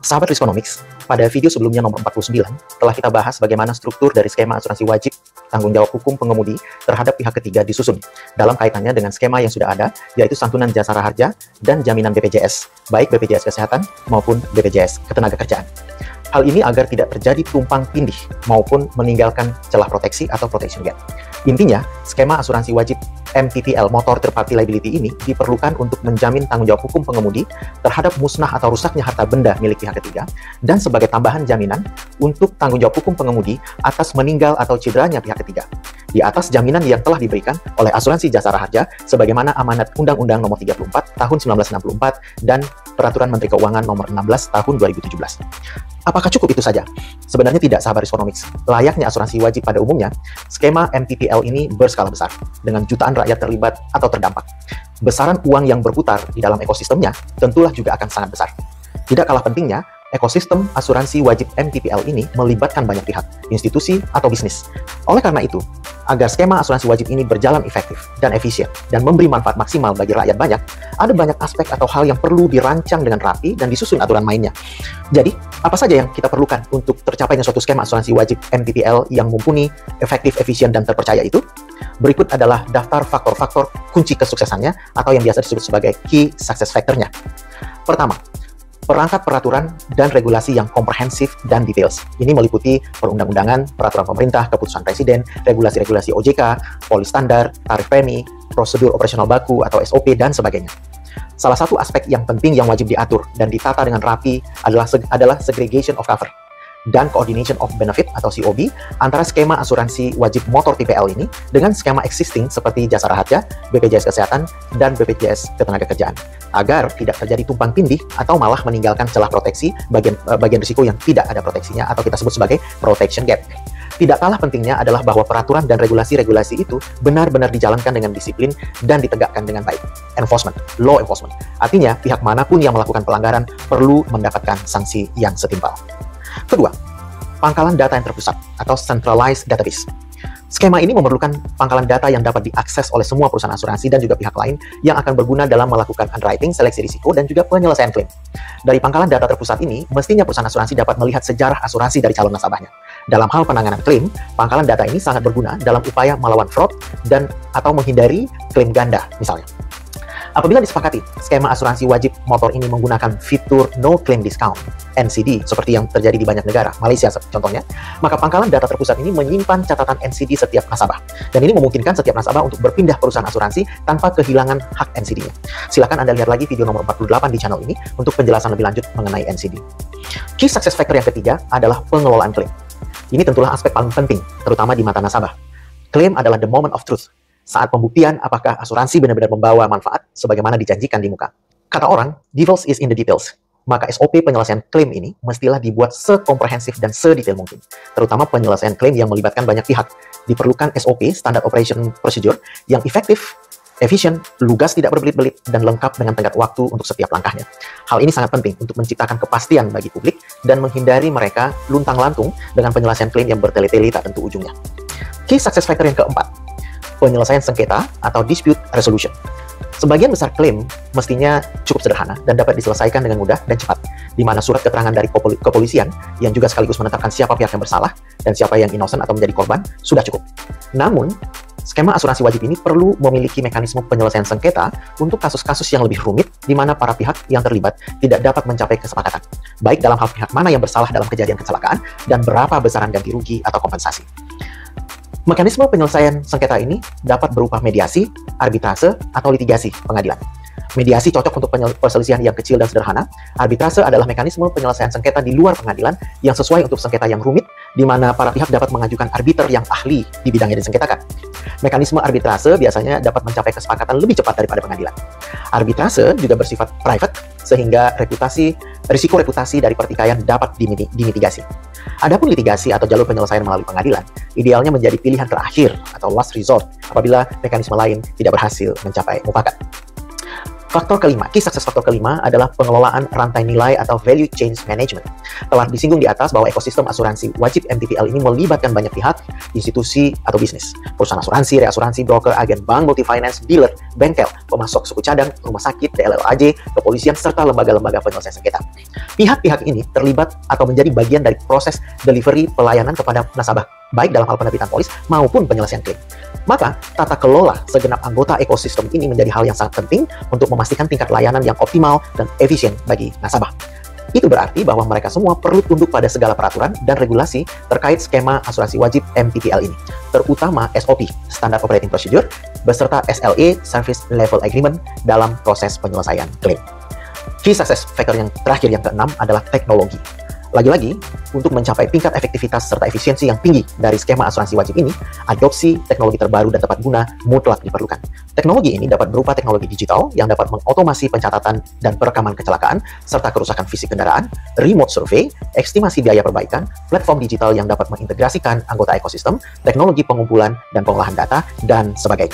Sahabat Riskonomics, pada video sebelumnya nomor 49, telah kita bahas bagaimana struktur dari skema asuransi wajib tanggung jawab hukum pengemudi terhadap pihak ketiga disusun dalam kaitannya dengan skema yang sudah ada, yaitu santunan jasara harja dan jaminan BPJS, baik BPJS Kesehatan maupun BPJS Ketenagakerjaan. Hal ini agar tidak terjadi tumpang tindih maupun meninggalkan celah proteksi atau protection gap. Intinya, skema asuransi wajib MTPL Motor Third Party Liability ini diperlukan untuk menjamin tanggung jawab hukum pengemudi terhadap musnah atau rusaknya harta benda milik pihak ketiga dan sebagai tambahan jaminan untuk tanggung jawab hukum pengemudi atas meninggal atau cederanya pihak ketiga. Di atas jaminan yang telah diberikan oleh asuransi jasara harja sebagaimana amanat Undang-Undang Nomor 34 Tahun 1964 dan Peraturan Menteri Keuangan Nomor 16 Tahun 2017. Apakah cukup itu saja? Sebenarnya tidak, sahabat Riskonomics. Layaknya asuransi wajib pada umumnya, skema MTPL ini berskala besar, dengan jutaan rakyat terlibat atau terdampak. Besaran uang yang berputar di dalam ekosistemnya tentulah juga akan sangat besar. Tidak kalah pentingnya, ekosistem asuransi wajib MTPL ini melibatkan banyak pihak, institusi, atau bisnis. Oleh karena itu, agar skema asuransi wajib ini berjalan efektif dan efisien dan memberi manfaat maksimal bagi rakyat banyak, ada banyak aspek atau hal yang perlu dirancang dengan rapi dan disusun aturan mainnya. Jadi, apa saja yang kita perlukan untuk tercapainya suatu skema asuransi wajib MTPL yang mumpuni, efektif, efisien, dan terpercaya itu? Berikut adalah daftar faktor-faktor kunci kesuksesannya atau yang biasa disebut sebagai key success factor-nya. Pertama, perangkat peraturan dan regulasi yang komprehensif dan details. Ini meliputi perundang-undangan, peraturan pemerintah, keputusan presiden, regulasi-regulasi OJK, polis standar, tarif premi, prosedur operasional baku atau SOP, dan sebagainya. Salah satu aspek yang penting yang wajib diatur dan ditata dengan rapi adalah segregation of cover dan coordination of benefit atau COB antara skema asuransi wajib motor TPL ini dengan skema existing seperti jasara harja, BPJS Kesehatan, dan BPJS Ketenagakerjaan agar tidak terjadi tumpang tindih atau malah meninggalkan celah proteksi bagian risiko yang tidak ada proteksinya atau kita sebut sebagai protection gap. Tidak kalah pentingnya adalah bahwa peraturan dan regulasi-regulasi itu benar-benar dijalankan dengan disiplin dan ditegakkan dengan baik. Enforcement, law enforcement. Artinya, pihak manapun yang melakukan pelanggaran perlu mendapatkan sanksi yang setimpal. Kedua, pangkalan data yang terpusat atau centralized database. Skema ini memerlukan pangkalan data yang dapat diakses oleh semua perusahaan asuransi dan juga pihak lain yang akan berguna dalam melakukan underwriting, seleksi risiko, dan juga penyelesaian klaim. Dari pangkalan data terpusat ini, mestinya perusahaan asuransi dapat melihat sejarah asuransi dari calon nasabahnya. Dalam hal penanganan klaim, pangkalan data ini sangat berguna dalam upaya melawan fraud dan atau menghindari klaim ganda, misalnya. Apabila disepakati, skema asuransi wajib motor ini menggunakan fitur No Claim Discount, NCD, seperti yang terjadi di banyak negara, Malaysia contohnya, maka pangkalan data terpusat ini menyimpan catatan NCD setiap nasabah. Dan ini memungkinkan setiap nasabah untuk berpindah perusahaan asuransi tanpa kehilangan hak NCD-nya. Silakan Anda lihat lagi video nomor 48 di channel ini untuk penjelasan lebih lanjut mengenai NCD. Key success factor yang ketiga adalah pengelolaan klaim. Ini tentulah aspek paling penting, terutama di mata nasabah. Klaim adalah the moment of truth. Saat pembuktian apakah asuransi benar-benar membawa manfaat sebagaimana dijanjikan di muka. Kata orang, devils is in the details. Maka SOP penyelesaian klaim ini mestilah dibuat sekomprehensif dan sedetail mungkin. Terutama penyelesaian klaim yang melibatkan banyak pihak. Diperlukan SOP, Standard Operation Procedure, yang efektif, efisien, lugas, tidak berbelit-belit, dan lengkap dengan tenggat waktu untuk setiap langkahnya. Hal ini sangat penting untuk menciptakan kepastian bagi publik dan menghindari mereka luntang-lantung dengan penyelesaian klaim yang bertele-tele tak tentu ujungnya. Key success factor yang keempat, penyelesaian sengketa atau dispute resolution. Sebagian besar klaim mestinya cukup sederhana dan dapat diselesaikan dengan mudah dan cepat, di mana surat keterangan dari kepolisian yang juga sekaligus menetapkan siapa pihak yang bersalah dan siapa yang innocent atau menjadi korban sudah cukup. Namun, skema asuransi wajib ini perlu memiliki mekanisme penyelesaian sengketa untuk kasus-kasus yang lebih rumit di mana para pihak yang terlibat tidak dapat mencapai kesepakatan, baik dalam hal pihak mana yang bersalah dalam kejadian kecelakaan dan berapa besaran ganti rugi atau kompensasi. Mekanisme penyelesaian sengketa ini dapat berupa mediasi, arbitrase, atau litigasi pengadilan. Mediasi cocok untuk perselisihan yang kecil dan sederhana. Arbitrase adalah mekanisme penyelesaian sengketa di luar pengadilan yang sesuai untuk sengketa yang rumit, di mana para pihak dapat mengajukan arbiter yang ahli di bidang yang disengketakan. Mekanisme arbitrase biasanya dapat mencapai kesepakatan lebih cepat daripada pengadilan. Arbitrase juga bersifat private, sehingga risiko reputasi dari pertikaian dapat dimitigasi. Adapun litigasi atau jalur penyelesaian melalui pengadilan, idealnya menjadi pilihan terakhir atau last resort apabila mekanisme lain tidak berhasil mencapai mufakat. Faktor kelima, key success faktor kelima adalah pengelolaan rantai nilai atau value chain management. Telah disinggung di atas bahwa ekosistem asuransi wajib MTPL ini melibatkan banyak pihak, institusi atau bisnis, perusahaan asuransi, reasuransi, broker, agen bank, multi finance, dealer, bengkel, pemasok suku cadang, rumah sakit, DLLAJ, kepolisian, serta lembaga-lembaga penyelesaian sengketa. Pihak-pihak ini terlibat atau menjadi bagian dari proses delivery pelayanan kepada nasabah, baik dalam hal penerbitan polis maupun penyelesaian klaim. Maka, tata kelola segenap anggota ekosistem ini menjadi hal yang sangat penting untuk memastikan tingkat layanan yang optimal dan efisien bagi nasabah. Itu berarti bahwa mereka semua perlu tunduk pada segala peraturan dan regulasi terkait skema asuransi wajib MTPL ini, terutama SOP, Standard Operating Procedure, beserta SLA, Service Level Agreement, dalam proses penyelesaian klaim. Key success factor yang terakhir, yang keenam, adalah teknologi. Lagi-lagi, untuk mencapai tingkat efektivitas serta efisiensi yang tinggi dari skema asuransi wajib ini, adopsi teknologi terbaru dan tepat guna mutlak diperlukan. Teknologi ini dapat berupa teknologi digital yang dapat mengotomasi pencatatan dan perekaman kecelakaan, serta kerusakan fisik kendaraan, remote survey, estimasi biaya perbaikan, platform digital yang dapat mengintegrasikan anggota ekosistem, teknologi pengumpulan dan pengolahan data, dan sebagainya.